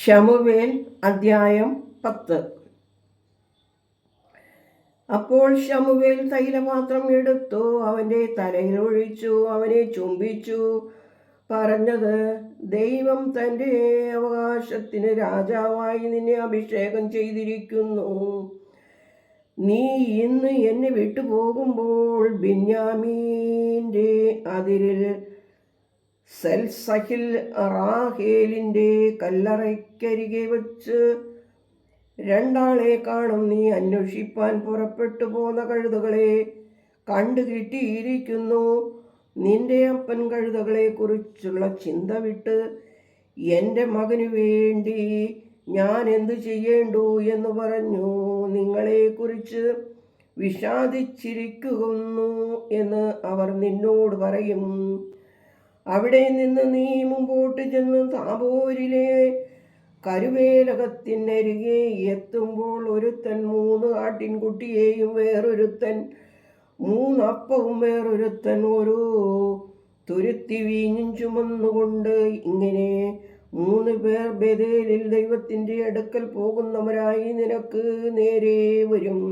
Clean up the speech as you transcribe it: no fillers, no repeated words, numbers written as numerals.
ശമൂവേൽ അധ്യായം 10. അപ്പോൾ ശമൂവേൽ തൈലപാത്രം എടുത്തു, അവൻ്റെ തലയിൽ ഒഴിച്ചു, അവനെ ചുംബിച്ചു, പറഞ്ഞത്: ദൈവം തൻ്റെ അവകാശത്തിന് രാജാവായി നിന്നെ അഭിഷേകം ചെയ്തിരിക്കുന്നു. നീ ഇന്ന് എന്നെ വിട്ടുപോകുമ്പോൾ ബെന്യാമീൻ്റെ അതിരിൽ സെൽസഹിൽ റാഹേലിൻ്റെ കല്ലറയ്ക്കരികെ വച്ച് രണ്ടാളെ കാണും. നീ അന്വേഷിപ്പാൻ പുറപ്പെട്ടു പോന്ന കഴുതകളെ കണ്ടു കിട്ടിയിരിക്കുന്നു. നിന്റെ അപ്പൻ കഴുതകളെക്കുറിച്ചുള്ള ചിന്ത വിട്ട് എൻ്റെ മകനു വേണ്ടി ഞാൻ എന്തു ചെയ്യേണ്ടു എന്ന് പറഞ്ഞു നിങ്ങളെക്കുറിച്ച് വിഷാദിച്ചിരിക്കുന്നു എന്ന് അവർ നിന്നോട് പറയും. അവിടെ നിന്ന് നീ മുമ്പോട്ട് ചെന്ന് താബോരിലെ കരുവേലകത്തിനരികെ എത്തുമ്പോൾ ഒരുത്തൻ 3 ആട്ടിൻകുട്ടിയെയും വേറൊരുത്തൻ 3 അപ്പവും വേറൊരുത്തൻ ഒരു തുരുത്തി വീഞ്ഞും ചുമന്നുകൊണ്ട് ഇങ്ങനെ 3 പേർ ബേഥേലിൽ ദൈവത്തിൻ്റെ അടുക്കൽ പോകുന്നവരായി നിനക്ക് നേരെ വരും.